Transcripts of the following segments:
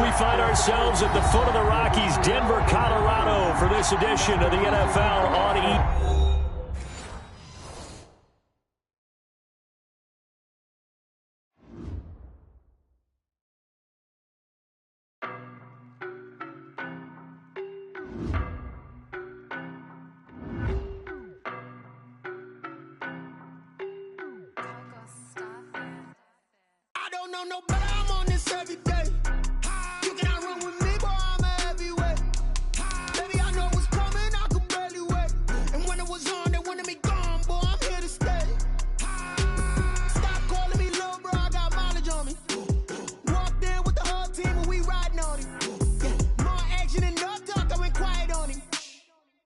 We find ourselves at the foot of the Rockies, Denver, Colorado, for this edition of the NFL on E! I don't know no better, I'm on this every day. You cannot run with me, boy, I'm a heavyweight. Baby, I know what's coming, I could barely wait. And when it was on, they wanted me gone, boy, I'm here to stay. Stop calling me little bro, I got mileage on me. Walked in with the whole team and we riding on him. Yeah, more action than no talk, I went quiet on him.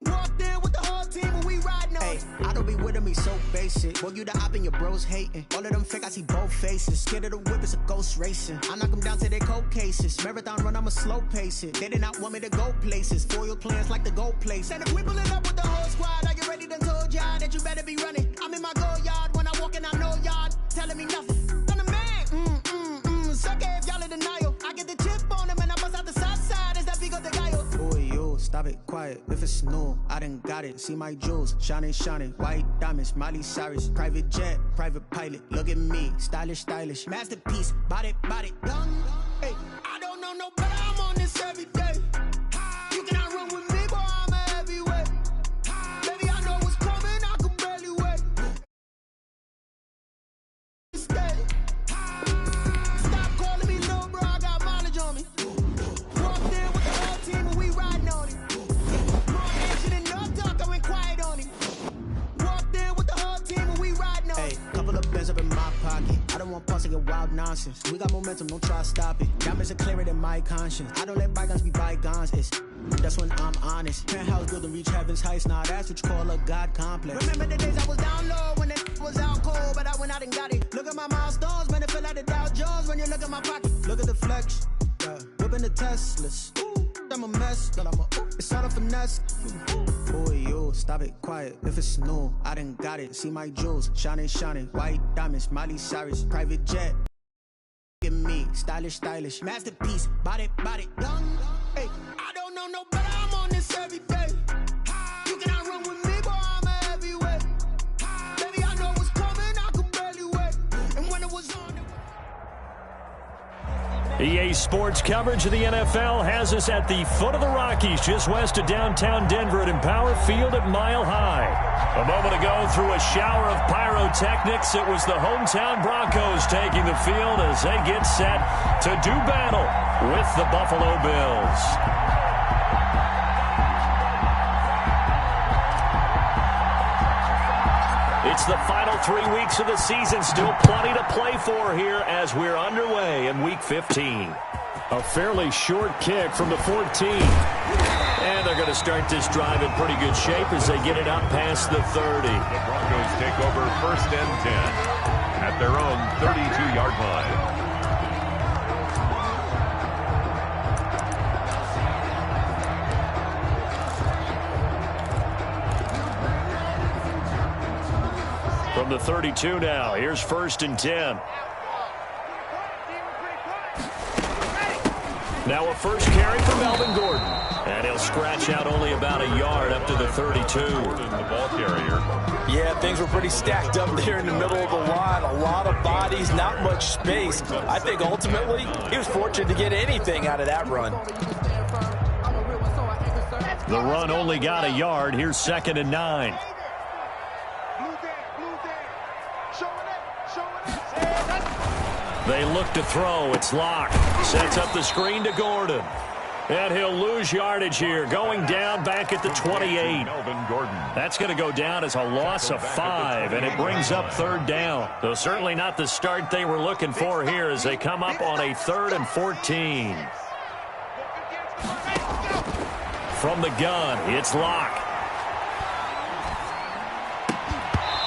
Walked in with the whole team and we riding on him. I don't be with me so basic. Boy, you the op and your bros hating. All of them fake, I see both faces. Scared of the whip, it's a ghost racing. I knock them down to their cold cases. Marathon run, I'ma slow pace it. They did not want me to go places. Foil plans like the gold place. And if we pulling up with the whole squad, are you ready? Done told y'all that you better be running. I'm in my go yard when I walk in, I know y'all telling me nothing. I'm the man. Suck it if y'all in denial. I get the chip on them and I bust out the south side. Is that Vigo de Gallo? Boy, you stop it, quiet. If it's new, I done got it. See my jewels, shining, shining. White diamonds, Miley Cyrus. Private jet, private pilot. Look at me, stylish, stylish. Masterpiece, body, done. Hey, I don't know no better, I'm on this every day. You cannot run with me, boy, I'm a heavyweight. Baby, I know what's coming, I could barely wait. Stay. Stop calling me little bro, I got mileage on me. Walked in with the whole team and we riding on him. More action and no talk, I went quiet on him. Walked in with the whole team and we riding on him. Hey, couple of bands up in my pocket. I don't want pause to get wild nonsense. We got momentum, don't try to stop it. Diamonds are clearer than my conscience. I don't let bygones be bygones. That's when I'm honest. Penthouse building reach heaven's heights. Now that's what you call a God complex. Remember the days I was down low when it was out cold, but I went out and got it. Look at my milestones, man, it feel like the Dow Jones when you look at my pocket. Look at the flex, yeah. Whipping the Teslas. I'm a mess, but it's all a finesse. Boy, you stop it, quiet. If it's new, I done got it. See my jewels, shining, shining. White diamonds, Miley Cyrus. Private jet. Look at me, stylish, stylish. Masterpiece, body, done. Hey, I don't know no better, I'm on this every day. You cannot run with me, boy, I'm a heavyweight. Baby, I know what's coming, I could barely wait. And when it was on, EA Sports coverage of the NFL has us at the foot of the Rockies, just west of downtown Denver at Empower Field at Mile High. A moment ago, through a shower of pyrotechnics, it was the hometown Broncos taking the field as they get set to do battle with the Buffalo Bills. It's the final 3 weeks of the season. Still plenty to play for here as we're underway in Week 15. A fairly short kick from the 14. And they're going to start this drive in pretty good shape as they get it up past the 30. The Broncos take over 1st and 10 at their own 32-yard line. From the 32 now, here's 1st and 10. Now a first carry for Melvin Gordon. And he'll scratch out only about a yard up to the 32. Gordon, the ball carrier. Yeah, things were pretty stacked up there in the middle of the line. A lot of bodies, not much space. I think ultimately he was fortunate to get anything out of that run. The run only got a yard. Here's 2nd and 9. They look to throw. It's Locke. Sets up the screen to Gordon. And he'll lose yardage here. Going down back at the 28. Melvin Gordon. That's going to go down as a loss of 5, and it brings up 3rd down. So certainly not the start they were looking for here as they come up on a 3rd and 14. From the gun, it's Locke.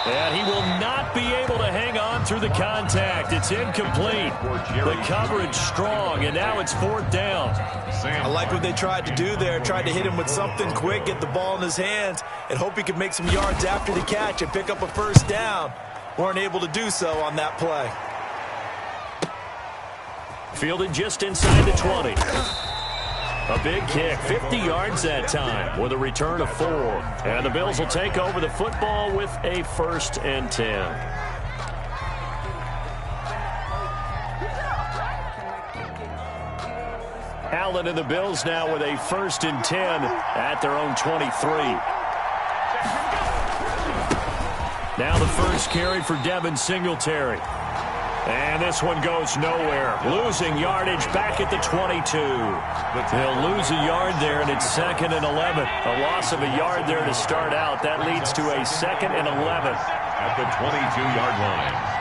And he will not be able to hang on through the contact. It's incomplete. The coverage strong, and now it's 4th down. I like what they tried to do there. Tried to hit him with something quick, get the ball in his hands, and hope he could make some yards after the catch and pick up a 1st down. Weren't able to do so on that play. Fielded just inside the 20. A big kick, 50 yards that time with a return of 4. And the Bills will take over the football with a 1st and 10. Allen and the Bills now with a 1st and 10 at their own 23. Now the first carry for Devin Singletary. And this one goes nowhere. Losing yardage back at the 22. They'll lose a yard there, and it's 2nd and 11. A loss of a yard there to start out. That leads to a 2nd and 11. At the 22-yard line.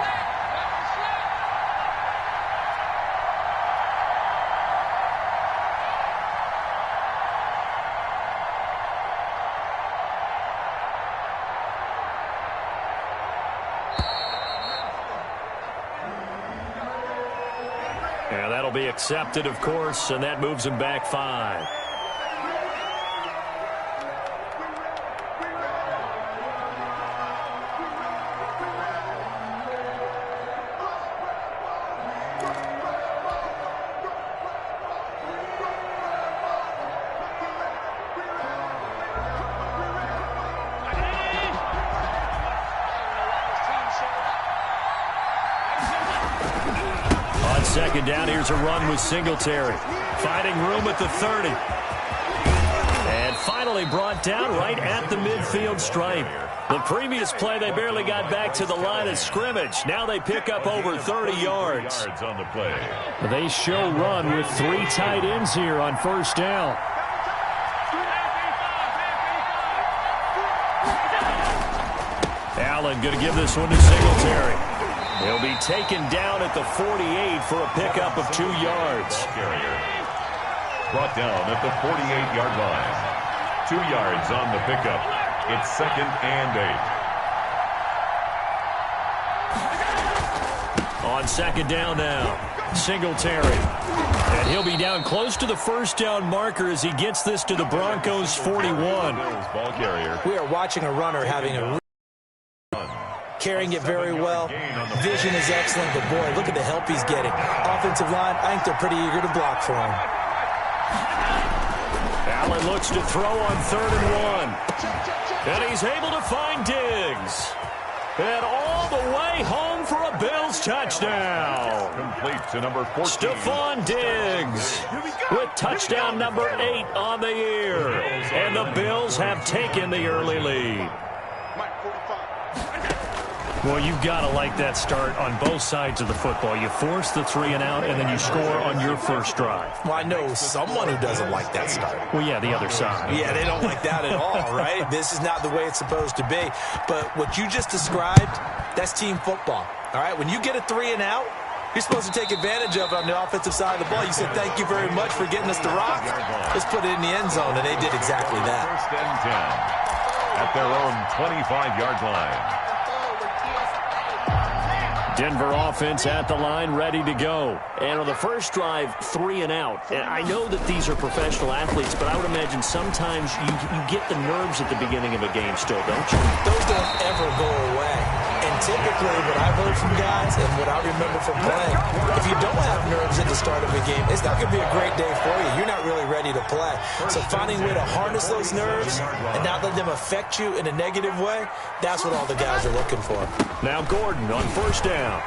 And that'll be accepted, of course, and that moves him back 5. Second down, here's a run with Singletary. Finding room at the 30. And finally brought down right at the midfield stripe. The previous play, they barely got back to the line of scrimmage. Now they pick up over 30 yards. On the play. They show run with 3 tight ends here on 1st down. Allen going to give this one to Singletary. He'll be taken down at the 48 for a pickup of 2 yards. Carrier brought down at the 48-yard line. 2 yards on the pickup. It's 2nd and 8. On 2nd down now, Singletary. And he'll be down close to the 1st down marker as he gets this to the Broncos' 41. Ball carrier. We are watching a runner having a carrying it very well. Vision is excellent, but boy, look at the help he's getting. Offensive line, I think they're pretty eager to block for him. Allen looks to throw on 3rd and 1. And he's able to find Diggs. And all the way home for a Bills touchdown. Complete to number 14. Stephon Diggs with touchdown number 8 on the year. And the Bills have taken the early lead. Well, you've got to like that start on both sides of the football. You force the 3 and out, and then you score on your first drive. Well, I know someone who doesn't like that start. Well, yeah, the other side. Yeah, they don't like that at all, right? This is not the way it's supposed to be. But what you just described, that's team football, all right? When you get a 3 and out, you're supposed to take advantage of it on the offensive side of the ball. You said, thank you very much for getting us the rock. Let's put it in the end zone, and they did exactly that. 1st and 10 at their own 25-yard line. Denver offense at the line, ready to go. And on the first drive, 3 and out. And I know that these are professional athletes, but I would imagine sometimes you get the nerves at the beginning of a game still, don't you? Those don't ever go away. And typically, what I've heard from guys and what I remember from playing, if you don't have nerves at the start of a game, it's not going to be a great day for you. You're not really ready to play. So finding a way to harness those nerves and not let them affect you in a negative way, that's what all the guys are looking for. Now Gordon on 1st down.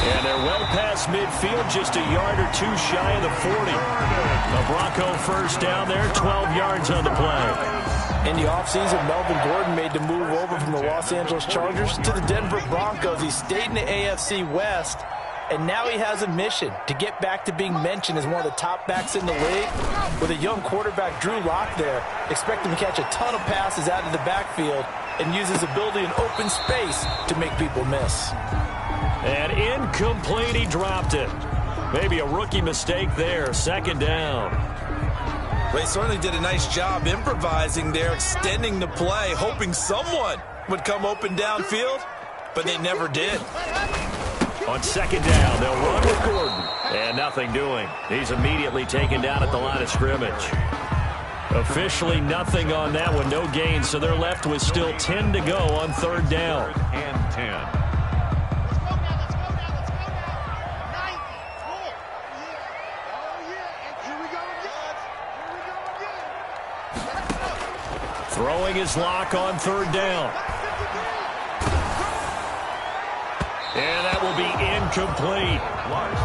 And they're well past midfield, just a yard or 2 shy of the 40. A Bronco 1st down there, 12 yards on the play. In the offseason, Melvin Gordon made the move over from the Los Angeles Chargers to the Denver Broncos. He stayed in the AFC West, and now he has a mission to get back to being mentioned as one of the top backs in the league. With a young quarterback, Drew Lock there, expect him to catch a ton of passes out of the backfield and use his ability in open space to make people miss. And incomplete, he dropped it. Maybe a rookie mistake there, 2nd down. Well, he certainly did a nice job improvising there, extending the play, hoping someone would come open downfield, but they never did. On 2nd down, they'll run with Gordon. And nothing doing. He's immediately taken down at the line of scrimmage. Officially nothing on that one, no gain, so they're left with still 10 to go on 3rd down. And 10. Throwing his lock on third down. And that will be incomplete.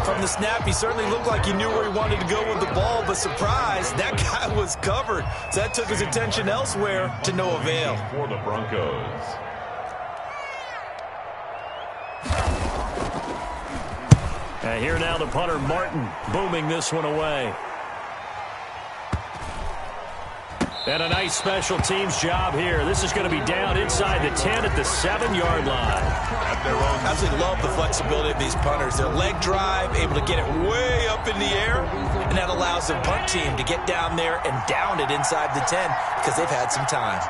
From the snap, he certainly looked like he knew where he wanted to go with the ball, but surprise, that guy was covered. So that took his attention elsewhere to no avail. For the Broncos. And here now the punter, Martin, booming this one away. And a nice special teams job here. This is going to be down inside the 10 at the 7-yard line. I absolutely love the flexibility of these punters. Their leg drive, able to get it way up in the air, and that allows the punt team to get down there and down it inside the 10 because they've had some time.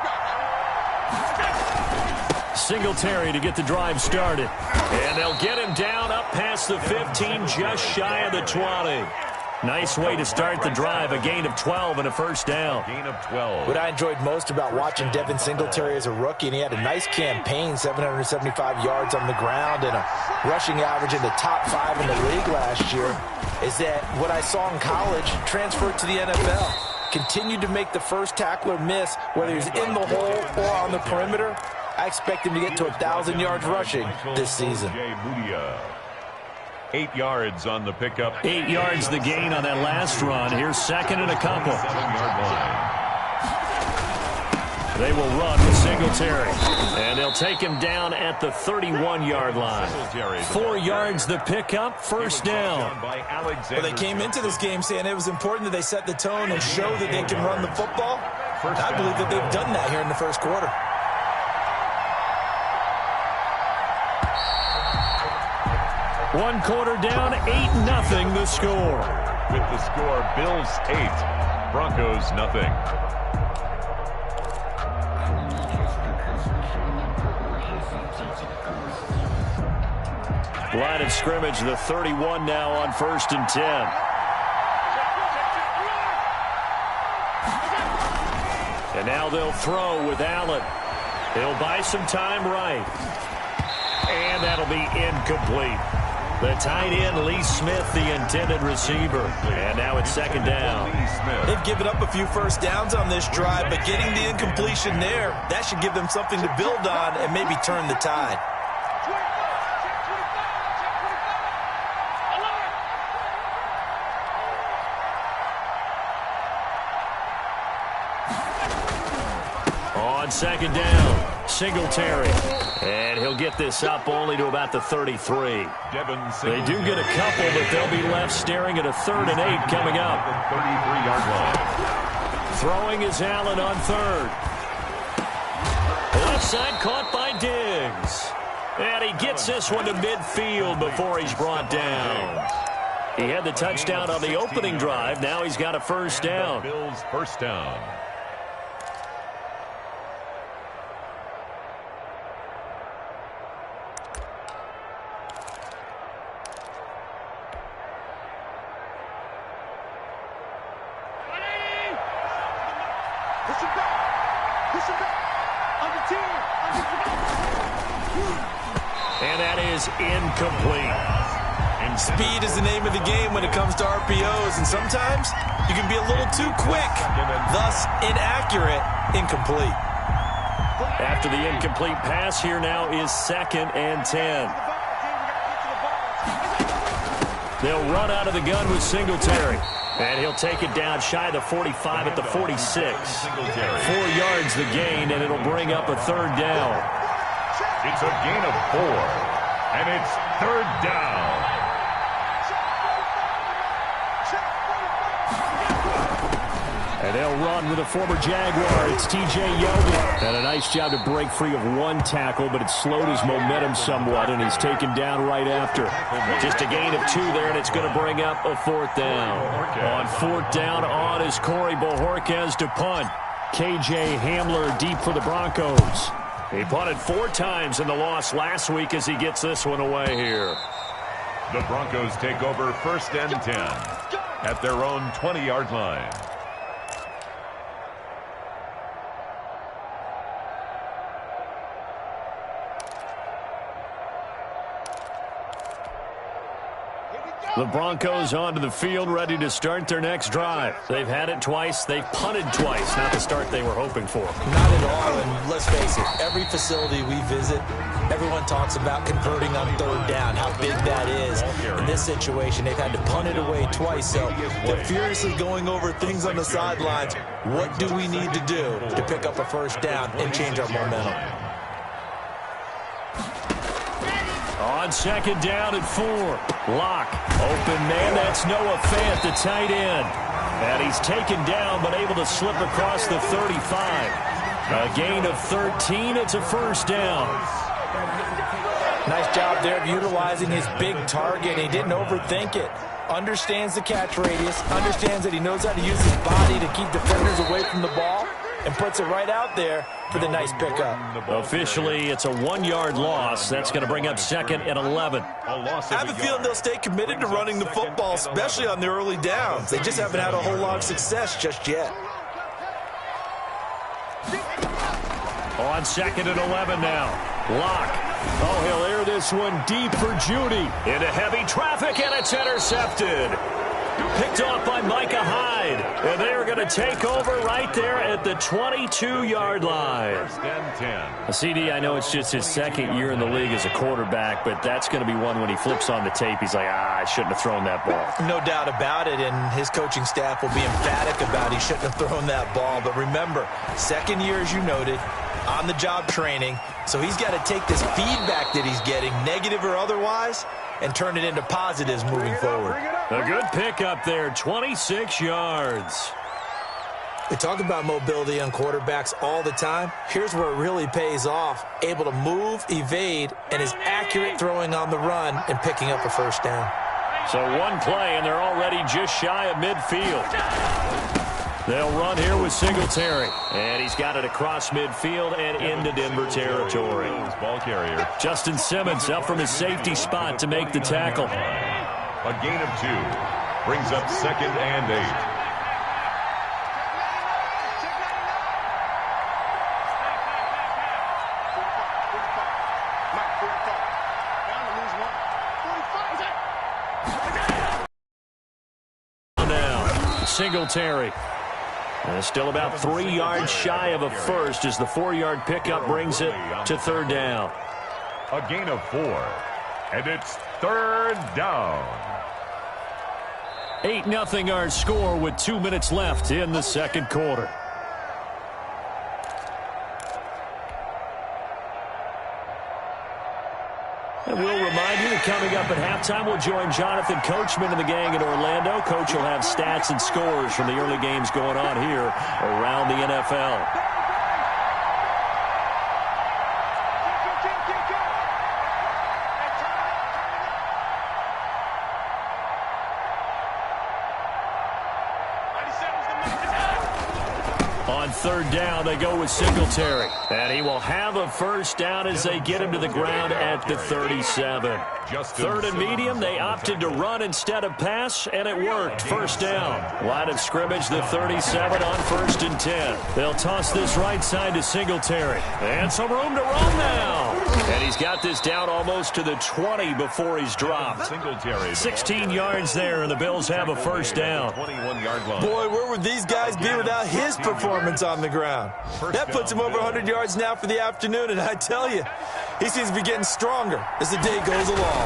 Singletary to get the drive started. And they'll get him down up past the 15, just shy of the 20. Nice way to start the drive, a gain of 12 and a first down. Gain of 12. What I enjoyed most about watching Devin Singletary as a rookie, and he had a nice campaign, 775 yards on the ground and a rushing average in the top 5 in the league last year, is that what I saw in college transferred to the NFL. Continued to make the first tackler miss, whether he's in the hole or on the perimeter. I expect him to get to 1,000 yards rushing this season. 8 yards on the pickup. 8 yards the gain on that last run. Here's second and a couple. 7-yard line. They will run with Singletary. And they'll take him down at the 31-yard line. 4 yards the pickup, first down. Well, they came into this game saying it was important that they set the tone and show that they can run the football. I believe that they've done that here in the first quarter. One quarter down, 8-0 the score. With the score, Bills 8, Broncos nothing. Line of scrimmage, the 31 now on 1st and 10. And now they'll throw with Allen. He'll buy some time right. And that'll be incomplete. The tight end, Lee Smith, the intended receiver. And now it's second down. They've given up a few first downs on this drive, but getting the incompletion there, that should give them something to build on and maybe turn the tide. On second down, Singletary. And he'll get this up only to about the 33. They do get a couple, but they'll be left staring at a 3rd and 8 coming up. 33-yard line. Throwing is Allen on 3rd. Left side caught by Diggs. And he gets this one to midfield before he's brought down. He had the touchdown on the opening drive. Now he's got a first down. Bills first down. And that is incomplete. And speed is the name of the game when it comes to RPOs, and sometimes you can be a little too quick, thus inaccurate, incomplete. After the incomplete pass, here now is 2nd and 10. They'll run out of the gun with Singletary. And he'll take it down shy of the 45 at the 46. 4 yards the gain, and it'll bring up a 3rd down. It's a gain of 4, and it's 3rd down. And they'll run with a former Jaguar. It's T.J. Yeldon. And a nice job to break free of one tackle, but it slowed his momentum somewhat, and he's taken down right after. Just a gain of 2 there, and it's going to bring up a 4th down. On 4th down, on is Corey Bojorquez to punt. K.J. Hamler deep for the Broncos. He punted 4 times in the loss last week as he gets this one away here. The Broncos take over 1st and 10 at their own 20-yard line. Here we The Broncos onto the field, ready to start their next drive. They've had it twice. They've punted twice. Not the start they were hoping for. Not at all, and let's face it, every facility we visit, everyone talks about converting on third down, how big that is. In this situation, they've had to punt it away twice, so they're furiously going over things on the sidelines. What do we need to do to pick up a first down and change our momentum? On second down at 4. Lock. Open man. That's Noah Fant, the tight end. And he's taken down but able to slip across the 35. A gain of 13. It's a first down. Nice job there of utilizing his big target. He didn't overthink it. Understands the catch radius. Understands that he knows how to use his body to keep defenders away from the ball. And puts it right out there for the nice pickup. Officially, it's a 1-yard loss. That's going to bring up second and 11. I have a feeling they'll stay committed to running the football, especially on the early downs. They just haven't had a whole lot of success just yet. On second and 11 now. Lock. Oh, he'll air this one deep for Judy. Into heavy traffic, and it's intercepted. Picked off by Micah Hyde. And they are going to take over right there at the 22-yard line. First and 10. CD, I know it's just his second year in the league as a quarterback, but that's going to be one when he flips on the tape, he's like, I shouldn't have thrown that ball. No doubt about it, and his coaching staff will be emphatic about he shouldn't have thrown that ball. But remember, second year, as you noted, on-the-job training, so he's got to take this feedback that he's getting, negative or otherwise, and turn it into positives moving forward. A good pickup there, 26 yards. We talk about mobility on quarterbacks all the time. Here's where it really pays off. Able to move, evade, and is accurate throwing on the run and picking up a first down. So one play, and they're already just shy of midfield. They'll run here with Singletary. And he's got it across midfield and into Denver territory. Ball carrier. Justin Simmons up from his safety spot to make the tackle. A gain of 2. Brings up second and 8. Now, Singletary. And still about 3 yards shy of a first as the 4-yard pickup brings it to third down. A gain of 4. And it's third down. 8-0 our score with 2 minutes left in the second quarter. And we'll remind you that coming up at halftime, we'll join Jonathan Coachman and the gang in Orlando. Coach will have stats and scores from the early games going on here around the NFL. On third down, they go with Singletary. And he will have a first down as they get him to the ground at the 37. Third and medium, they opted to run instead of pass, and it worked. First down. Line of scrimmage, the 37 on first and 10. They'll toss this right side to Singletary. And some room to run now. And he's got this down almost to the 20 before he's dropped. 16 yards there, and the Bills have a first down. 21-yard line. Boy, where would these guys be without his performance on the ground? That puts him over 100 yards now for the afternoon, and I tell you, he seems to be getting stronger as the day goes along.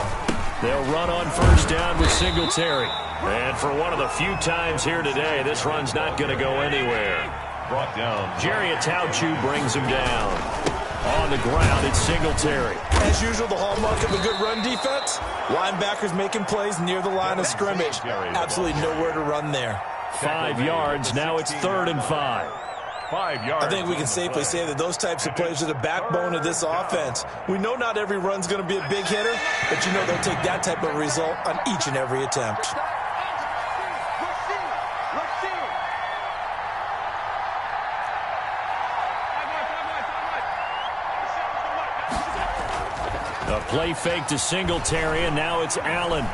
They'll run on first down with Singletary. And for one of the few times here today, this run's not going to go anywhere. Brought down. Jerry Atauchu brings him down. On the ground, it's Singletary. As usual, the hallmark of a good run defense, linebackers making plays near the line of scrimmage. Absolutely nowhere to run there. 5 yards. Now it's third and 5. 5 yards. I think we can safely say that those types of plays are the backbone of this offense. We know not every run's going to be a big hitter, but you know they'll take that type of result on each and every attempt. A play fake to Singletary, and now it's Allen.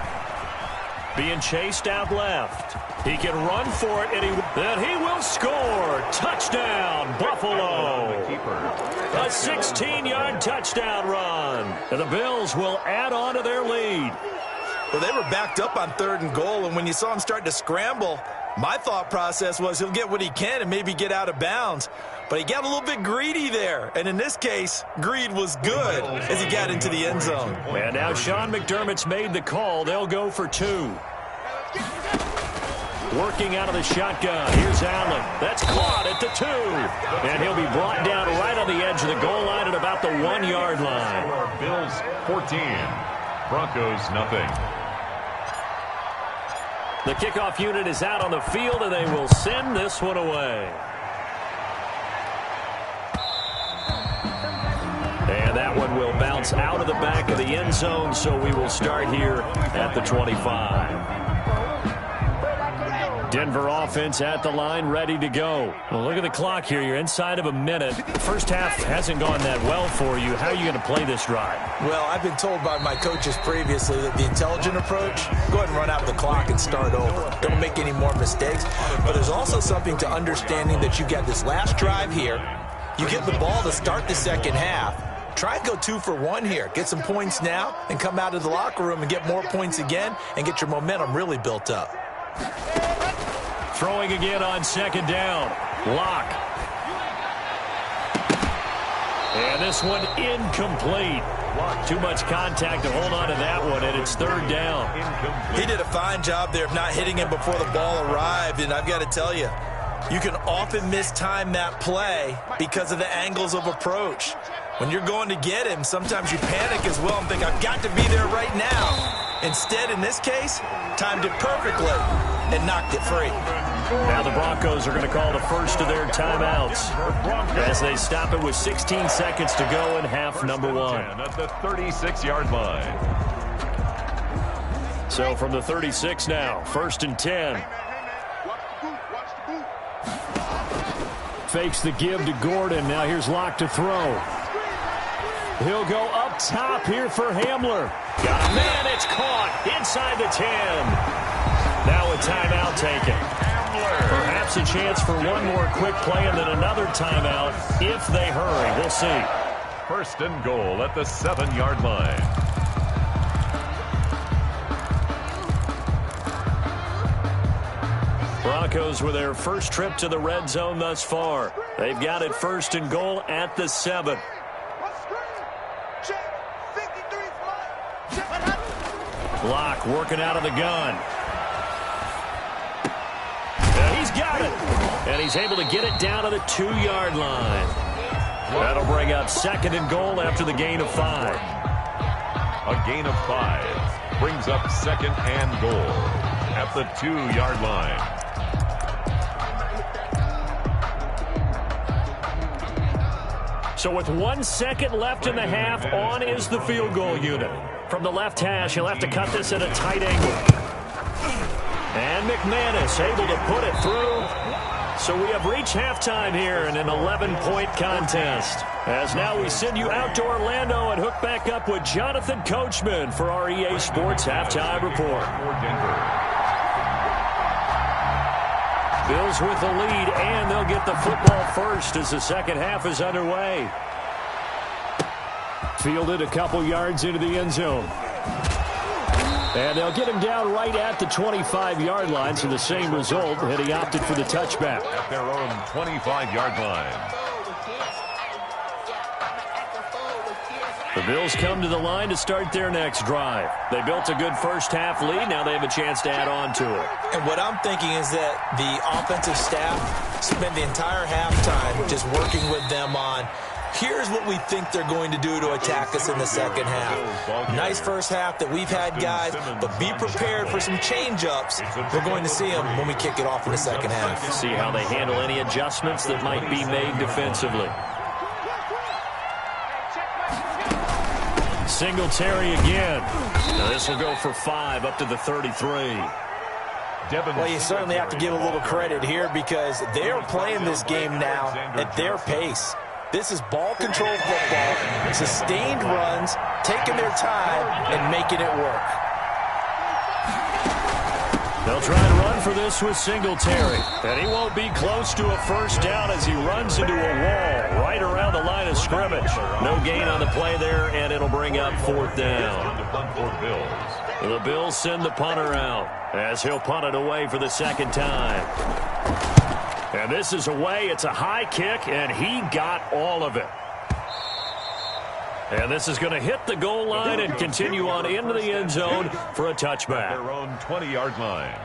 Being chased out left. He can run for it, and he will score. Touchdown, Buffalo. A 16-yard touchdown run. And the Bills will add on to their lead. Well, they were backed up on 3rd and goal, and when you saw him start to scramble, my thought process was he'll get what he can and maybe get out of bounds. But he got a little bit greedy there, and in this case, greed was good as he got into the end zone. And now Sean McDermott's made the call. They'll go for 2. Working out of the shotgun. Here's Allen. That's caught at the 2. And he'll be brought down right on the edge of the goal line at about the 1-yard line. Bills 14, Broncos nothing. The kickoff unit is out on the field, and they will send this one away. And that one will bounce out of the back of the end zone, so we will start here at the 25. Denver offense at the line, ready to go. Well, look at the clock here. You're inside of a minute. First half hasn't gone that well for you. How are you going to play this drive? Well, I've been told by my coaches previously that the intelligent approach, go ahead and run out the clock and start over. Don't make any more mistakes. But there's also something to understanding that you got this last drive here. You get the ball to start the second half. Try and go 2 for 1 here. Get some points now and come out of the locker room and get more points again and get your momentum really built up. Throwing again on 2nd down. Lock. And this one incomplete. Too much contact to hold on to that one, and it's 3rd down. He did a fine job there of not hitting him before the ball arrived, and I've got to tell you, you can often mistime that play because of the angles of approach. When you're going to get him, sometimes you panic as well and think, I've got to be there right now. Instead, in this case, timed it perfectly and knocked it free. Now the Broncos are going to call the first of their timeouts as they stop it with 16 seconds to go in half number 1. At the 36-yard line. So from the 36 now, 1st and 10. Fakes the give to Gordon. Now here's Locke to throw. He'll go up top here for Hamler. Got a man, it's caught inside the 10. Now a timeout taken. Perhaps a chance for one more quick play and then another timeout if they hurry. We'll see. 1st and goal at the 7-yard line. Broncos with their first trip to the red zone thus far. They've got it 1st and goal at the 7. Locke working out of the gun. And he's got it. And he's able to get it down to the 2-yard line. That'll bring up 2nd and goal after the gain of 5. A gain of 5 brings up 2nd and goal at the 2-yard line. So with 1 second left in the half, on is the field goal unit. From the left hash, he'll have to cut this at a tight angle. And McManus able to put it through. So we have reached halftime here in an 11-point contest. As now we send you out to Orlando and hook back up with Jonathan Coachman for our EA Sports Halftime Report. Bills with the lead, and they'll get the football first as the second half is underway. Fielded a couple yards into the end zone. And they'll get him down right at the 25-yard line, so the same result, and he opted for the touchback. At their own 25-yard line. The Bills come to the line to start their next drive. They built a good first-half lead. Now they have a chance to add on to it. And what I'm thinking is that the offensive staff spent the entire halftime just working with them on, here's what we think they're going to do to attack us in the second half. Nice first half that we've had, guys, but be prepared for some change-ups. We're going to see them when we kick it off in the second half. See how they handle any adjustments that might be made defensively. Singletary again. Now this will go for 5 up to the 33. Well, you certainly have to give a little credit here because they're playing this game now at their pace. This is ball control football, sustained runs, taking their time and making it work. They'll try and run for this with Singletary. And he won't be close to a first down as he runs into a wall right around the line of scrimmage. No gain on the play there, and it'll bring up 4th down. Bills. The Bills send the punter out as he'll punt it away for the second time. And this is away. It's a high kick, and he got all of it. And this is going to hit the goal line and continue on into the end zone for a touchback. Their own 20-yard line.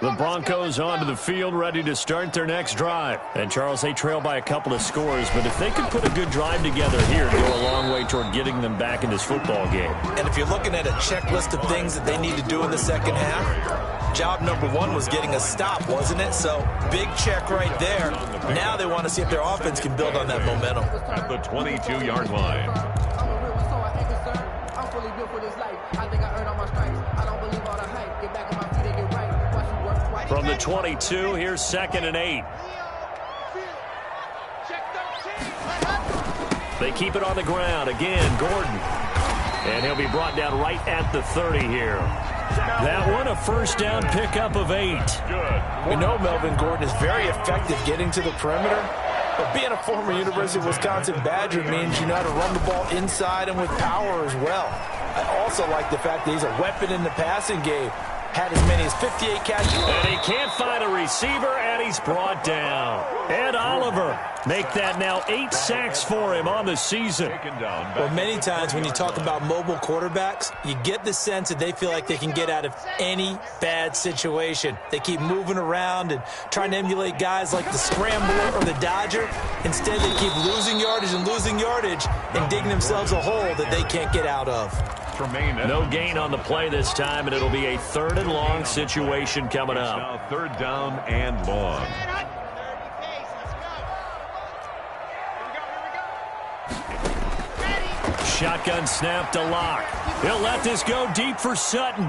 The Broncos onto the field, ready to start their next drive. And, Charles, they trail by a couple of scores, but if they could put a good drive together here, it'd go a long way toward getting them back in this football game. And if you're looking at a checklist of things that they need to do in the second half, job number one was getting a stop, wasn't it? So, big check right there. Now they want to see if their offense can build on that momentum. At the 22-yard line. I'm fully built for this life. I think I earned all my stripes. I don't believe all the hype. Get back on my feet and get right. From the 22, here's 2nd and 8. They keep it on the ground. Again, Gordon. And he'll be brought down right at the 30 here. That one, a first down pickup of 8. We know Melvin Gordon is very effective getting to the perimeter, but being a former University of Wisconsin Badger means you know how to run the ball inside and with power as well. I also like the fact that he's a weapon in the passing game. Had as many as 58 catches. And he can't find a receiver, and he's brought down. Ed Oliver make that now 8 sacks for him on the season. Well, many times when you talk about mobile quarterbacks, you get the sense that they feel like they can get out of any bad situation. They keep moving around and trying to emulate guys like the Scrambler or the Dodger. Instead, they keep losing yardage and digging themselves a hole that they can't get out of. No gain on the play this time, and it'll be a 3rd and long situation coming up. Now 3rd down and long. Shotgun snap to Locke. He'll let this go deep for Sutton.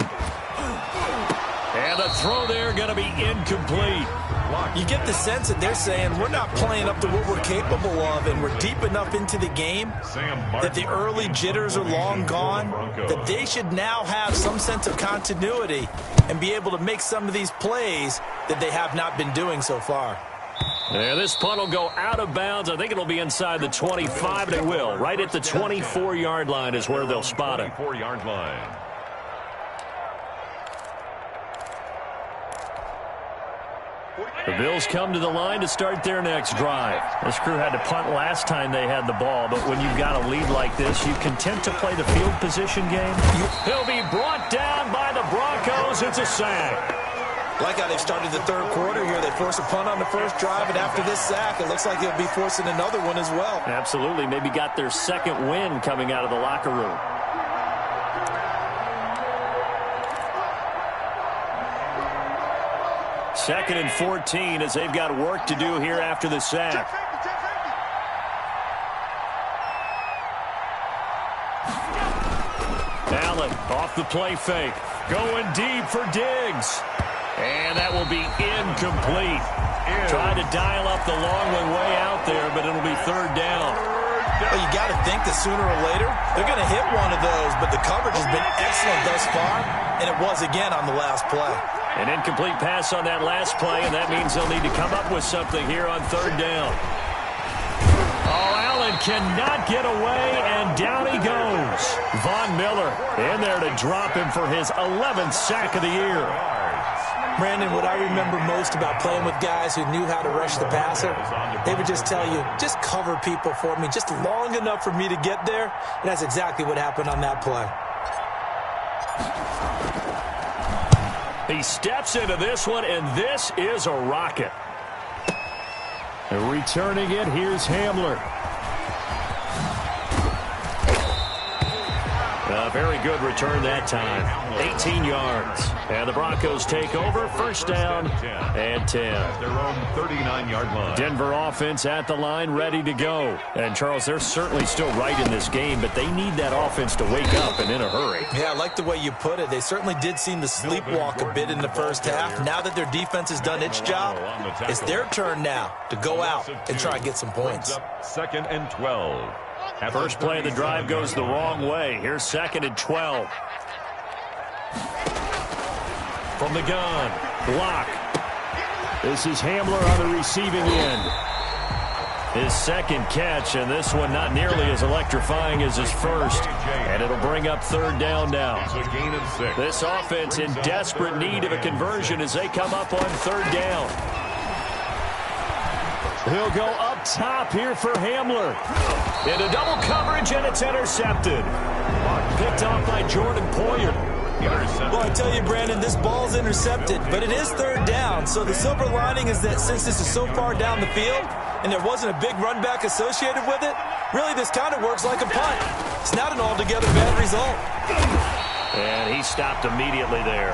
And the throw there going to be incomplete. You get the sense that they're saying we're not playing up to what we're capable of, and we're deep enough into the game that the early jitters are long gone, that they should now have some sense of continuity and be able to make some of these plays that they have not been doing so far. Yeah, this punt will go out of bounds. I think it'll be inside the 25, and it will. Right at the 24-yard line is where they'll spot it. 24-yard line. The Bills come to the line to start their next drive. This crew had to punt last time they had the ball, but when you've got a lead like this, you content to play the field position game. He'll be brought down by the Broncos. It's a sack. Like how they've started the third quarter here. They force a punt on the first drive, and after this sack, it looks like they'll be forcing another one as well. Absolutely. Maybe got their second win coming out of the locker room. Second and 14 as they've got work to do here after the sack. Allen off the play fake. Going deep for Diggs. And that will be incomplete. Trying to dial up the long one way out there, but it'll be 3rd down. Well, you got to think that sooner or later, they're going to hit one of those, but the coverage has been excellent thus far, and it was again on the last play. An incomplete pass on that last play, and that means they'll need to come up with something here on 3rd down. Oh, Allen cannot get away, and down he goes. Von Miller in there to drop him for his 11th sack of the year. Brandon, what I remember most about playing with guys who knew how to rush the passer, they would just tell you, just cover people for me, just long enough for me to get there, and that's exactly what happened on that play. He steps into this one, and this is a rocket. Returning it, here's Hamler. A very good return that time. 18 yards. And the Broncos take over. First down and 10. Their own 39-yard line. Denver offense at the line, ready to go. And, Charles, they're certainly still right in this game, but they need that offense to wake up and in a hurry. Yeah, I like the way you put it. They certainly did seem to sleepwalk a bit in the first half. Now that their defense has done its job, it's their turn now to go out and try and get some points. 2nd and 12. First play of the drive goes the wrong way. Here's 2nd and 12. from the gun. Block. This is Hamler on the receiving end. His second catch, and this one not nearly as electrifying as his first. And it'll bring up third down now. It's a gain of 6. This offense in desperate need of a conversion as they come up on third down. He'll go up top here for Hamler. Into double coverage, and it's intercepted. Picked off by Jordan Poyer. Well, I tell you, Brandon, this ball's intercepted, but it is third down. So the silver lining is that since this is so far down the field and there wasn't a big run back associated with it, really this kind of works like a punt. It's not an altogether bad result. And he stopped immediately there.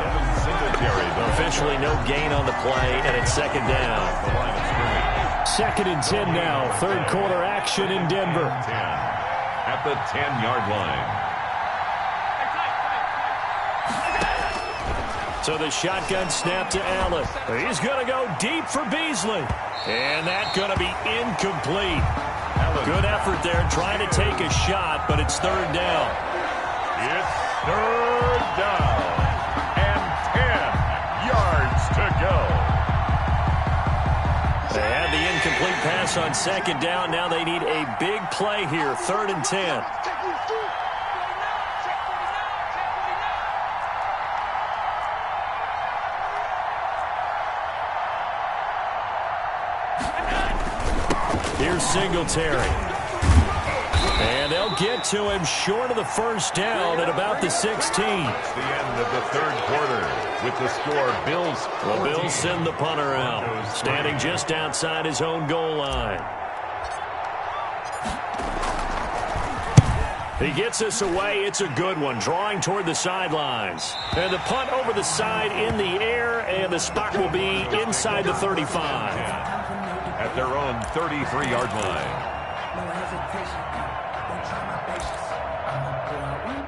Officially no gain on the play, and it's second down. Second and 10 now. Third quarter action in Denver. At the 10-yard line. So the shotgun snap to Allen. He's going to go deep for Beasley. And that's going to be incomplete. Good effort there trying to take a shot, but it's third down. It's third down. And 10 yards to go. They had the incomplete pass on second down. Now they need a big play here. Third and 10. Here's Singletary. And they'll get to him short of the first down at about the 16. It's the end of the third quarter with the score Bills. The Bills send the punter out, standing just outside his own goal line. He gets us away. It's a good one, drawing toward the sidelines. And the punt over the side in the air, and the spot will be inside the 35. At their own 33-yard line. No hesitation. Don't try my patience. I'ma pull out one.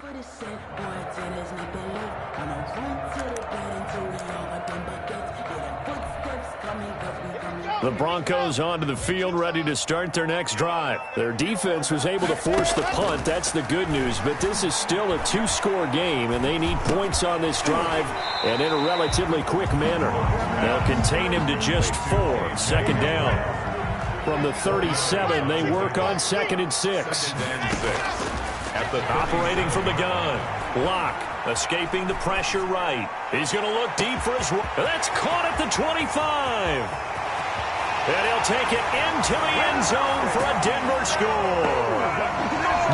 For the set, boy, tennis, nothing left. And I run to the bed until we all got them buckets. Yeah, footsteps coming, cause we coming. The Broncos onto the field, ready to start their next drive. Their defense was able to force the punt. That's the good news. But this is still a two-score game, and they need points on this drive and in a relatively quick manner. They'll contain him to just 4. Second down. From the 37, they work on second and 6. At the Operating from the gun. Block. Escaping the pressure right. He's going to look deep for his... That's caught at the 25. And he'll take it into the end zone for a Denver score.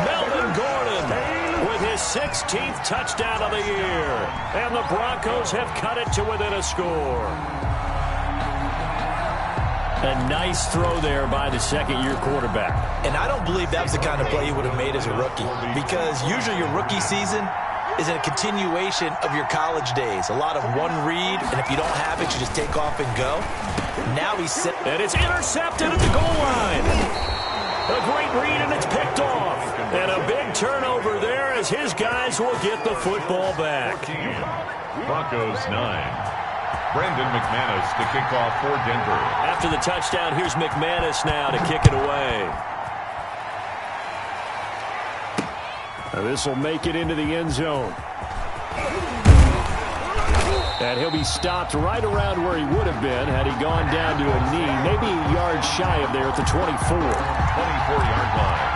Melvin Gordon with his 16th touchdown of the year. And the Broncos have cut it to within a score. A nice throw there by the second-year quarterback. And I don't believe that was the kind of play he would have made as a rookie, because usually your rookie season is a continuation of your college days. A lot of one read, and if you don't have it, you just take off and go. Now he's set. And it's intercepted at the goal line. A great read, and it's picked off. And a big turnover there as his guys will get the football back. Broncos 9. Brendan McManus to kick off for Denver. After the touchdown, here's McManus now to kick it away. Now this will make it into the end zone. And he'll be stopped right around where he would have been had he gone down to a knee, maybe a yard shy of there at the 24. 24-yard line.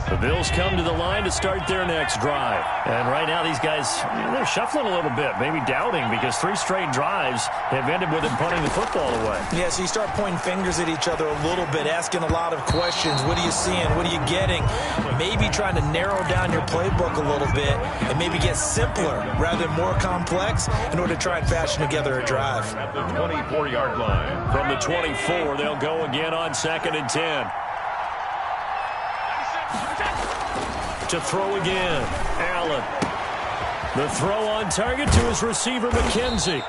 The Bills come to the line to start their next drive. And right now these guys, they're shuffling a little bit, maybe doubting, because 3 straight drives have ended with them punting the football away. Yeah, so you start pointing fingers at each other a little bit, asking a lot of questions. What are you seeing? What are you getting? Maybe trying to narrow down your playbook a little bit and maybe get simpler rather than more complex in order to try and fashion together a drive. At the 24-yard line. From the 24, they'll go again on 2nd and 10. To throw again, Allen. The throw on target to his receiver, McKenzie.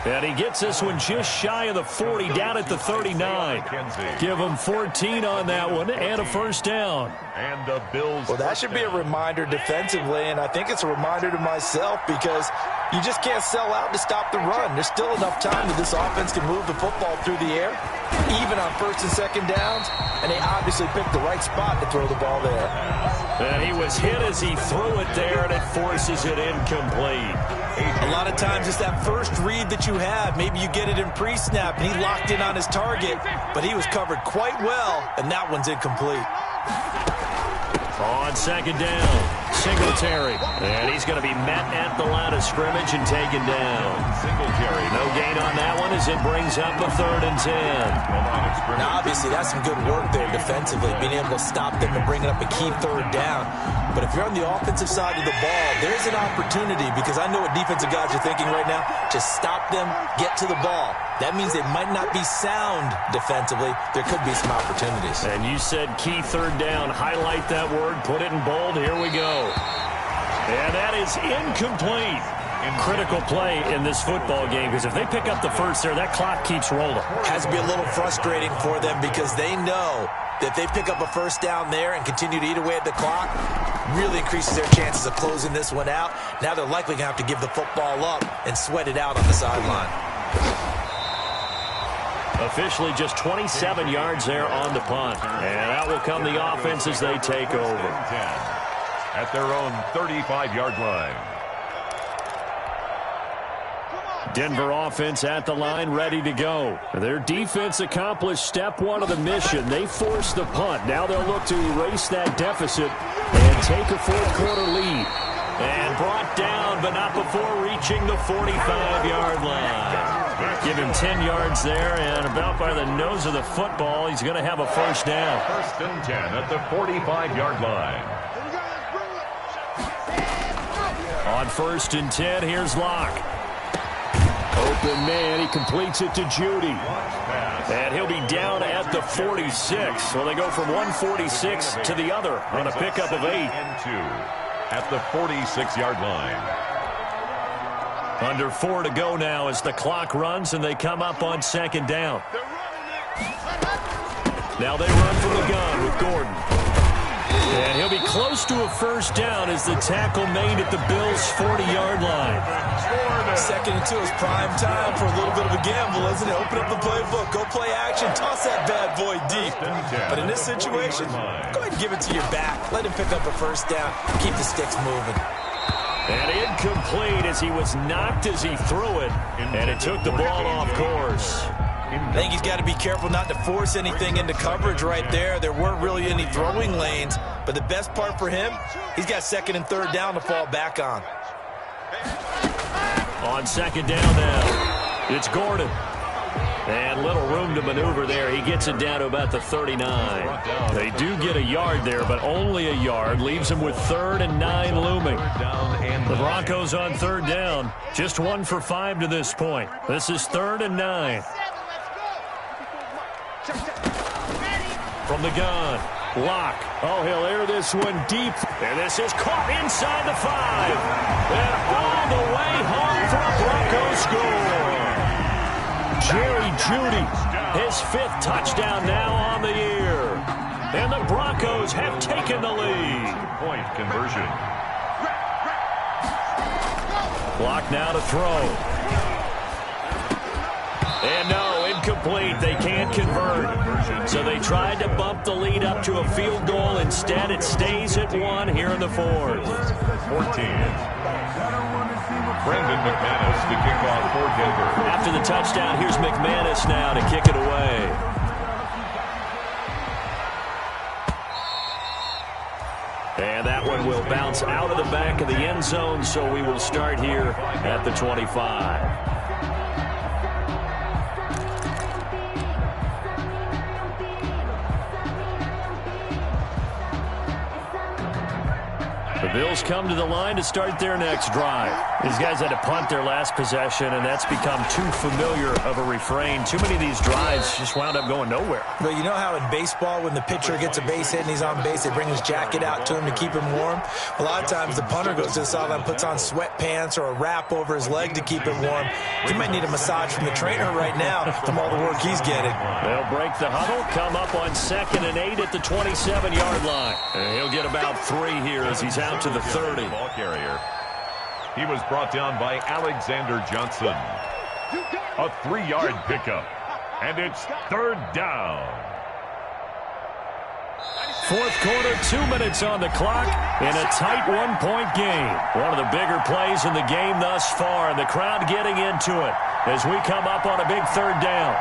And he gets this one just shy of the 40, down at the 39. Give him 14 on that one and a first down. And the Bills. Well, that should be a reminder defensively, and I think it's a reminder to myself because you just can't sell out to stop the run. There's still enough time that this offense can move the football through the air, even on 1st and 2nd downs, and they obviously picked the right spot to throw the ball there. And he was hit as he threw it there, and it forces it incomplete. A lot of times it's that first read that you have. Maybe you get it in pre-snap, and he locked in on his target, but he was covered quite well, and that one's incomplete. On 2nd down, Singletary. And he's going to be met at the line of scrimmage and taken down. Singletary. No gain on that one as it brings up a 3rd and 10. Now, obviously, that's some good work there defensively, being able to stop them and bring it up a key 3rd down. But if you're on the offensive side of the ball, there's an opportunity, because I know what defensive guys are thinking right now. Just stop them, get to the ball. That means they might not be sound defensively. There could be some opportunities. And you said key 3rd down. Highlight that word. Put it in bold. Here we go. And that is incomplete. Critical play in this football game, because if they pick up the first there, that clock keeps rolling. Has to be a little frustrating for them because they know that if they pick up a first down there and continue to eat away at the clock, really increases their chances of closing this one out. Now they're likely going to have to give the football up and sweat it out on the sideline. Officially just 27 yards there on the punt. And out will come the offense as they take over. At their own 35-yard line. Denver offense at the line, ready to go. Their defense accomplished step 1 of the mission. They forced the punt. Now they'll look to erase that deficit and take a 4th-quarter lead. And brought down, but not before reaching the 45-yard line. Give him 10 yards there, and about by the nose of the football, he's going to have a first down. 1st and 10 at the 45-yard line. On 1st and 10, here's Locke. Open man, he completes it to Judy. And he'll be down at the 46. So they go from 146 to the other on a pickup of 8. And 2 at the 46-yard line. Under 4 to go now as the clock runs, and they come up on 2nd down. Now they run from the gun with Gordon. And he'll be close to a first down as the tackle made at the Bills' 40-yard line. 2nd and 2 is prime time for a little bit of a gamble, isn't it? Open up the playbook, go play action, toss that bad boy deep. But in this situation, go ahead and give it to your back. Let him pick up a first down, keep the sticks moving. And incomplete as he was knocked as he threw it, and it took the ball off course. I think he's got to be careful not to force anything into coverage right there. There weren't really any throwing lanes, but the best part for him, he's got 2nd and 3rd down to fall back on. On 2nd down now, it's Gordon. And little room to maneuver there. He gets it down to about the 39. They do get a yard there, but only a yard. Leaves him with 3rd and 9 looming. The Broncos on 3rd down. Just 1 for 5 to this point. This is 3rd and 9. From the gun, Locke. Oh, he'll air this one deep. And this is caught inside the 5. And all the way home for a Broncos score. Jerry Jeudy, his 5th touchdown now on the year. And the Broncos have taken the lead. 2-point conversion. Clock now to throw. And no, incomplete. They can't convert. So they tried to bump the lead up to a field goal. Instead, it stays at 1 here in the 4th. 14. Brandon McManus to kick off for Denver. After the touchdown, here's McManus now to kick it away. And that one will bounce out of the back of the end zone, so we will start here at the 25. The Bills come to the line to start their next drive. These guys had to punt their last possession, and that's become too familiar of a refrain. Too many of these drives just wound up going nowhere. Well, you know how in baseball, when the pitcher gets a base hit and he's on base, they bring his jacket out to him to keep him warm? A lot of times the punter goes to the sideline, puts on sweatpants or a wrap over his leg to keep him warm. He might need a massage from the trainer right now from all the work he's getting. They'll break the huddle, come up on 2nd and 8 at the 27-yard line. And he'll get about 3 here as he's out to the 30. Ball carrier. He was brought down by Alexander Johnson. A 3-yard pickup. And it's 3rd down. 4th quarter, 2 minutes on the clock in a tight 1-point game. One of the bigger plays in the game thus far, and the crowd getting into it as we come up on a big 3rd down.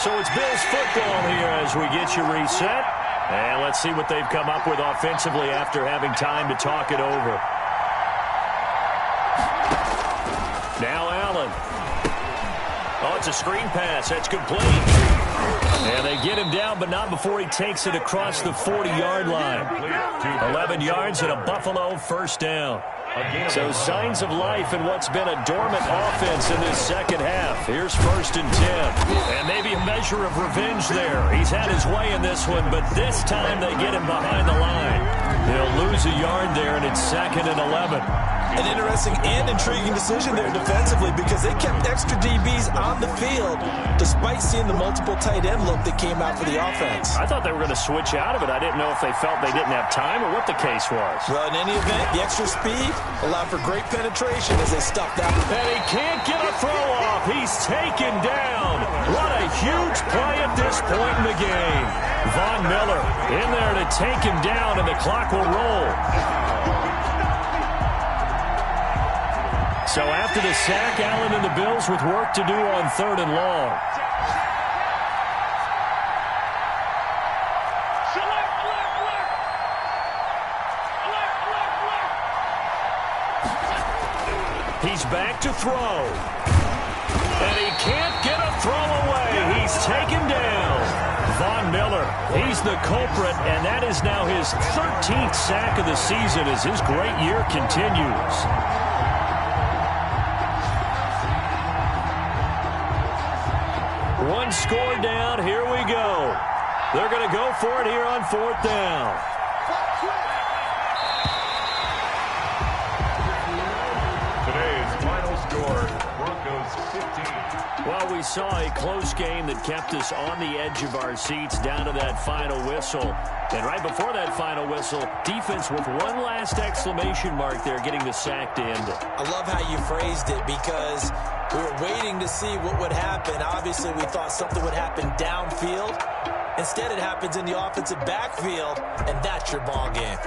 So it's Bills football here as we get you reset. And let's see what they've come up with offensively after having time to talk it over. Now Allen. Oh, it's a screen pass. That's complete. And they get him down, but not before he takes it across the 40-yard line. 11 yards and a Buffalo 1st down. So signs of life in what's been a dormant offense in this second half. Here's 1st and 10. And maybe a measure of revenge there. He's had his way in this one, but this time they get him behind the line. He'll lose a yard there, and it's 2nd and 11. An interesting and intriguing decision there defensively because they kept extra DBs on the field despite seeing the multiple tight end look that came out for the offense. I thought they were going to switch out of it. I didn't know if they felt they didn't have time or what the case was. Well, in any event, the extra speed allowed for great penetration as they stuffed that. And he can't get a throw off. He's taken down. What a huge play at this point in the game. Von Miller in there to take him down, and the clock will roll. So after the sack, Allen and the Bills with work to do on 3rd and long. He's back to throw. And he can't get a throw away. He's taken down. Von Miller, he's the culprit, and that is now his 13th sack of the season as his great year continues. One score down. Here we go. They're going to go for it here on 4th down. Today's final score, Broncos 15. Well, we saw a close game that kept us on the edge of our seats down to that final whistle. And right before that final whistle, defense with one last exclamation mark there, getting the sack to end it. I love how you phrased it because we were waiting to see what would happen. Obviously, we thought something would happen downfield. Instead, it happens in the offensive backfield, and that's your ball game.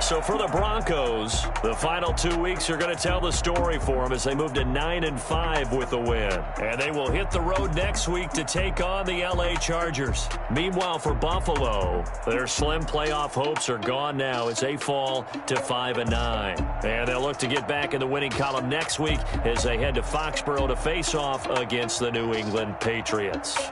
So for the Broncos, the final 2 weeks are going to tell the story for them as they move to 9-5 with a win. And they will hit the road next week to take on the LA Chargers. Meanwhile, for Buffalo, their slim playoff hopes are gone now as they fall to 5-9. And they'll look to get back in the winning column next week as they head to Foxborough to face off against the New England Patriots.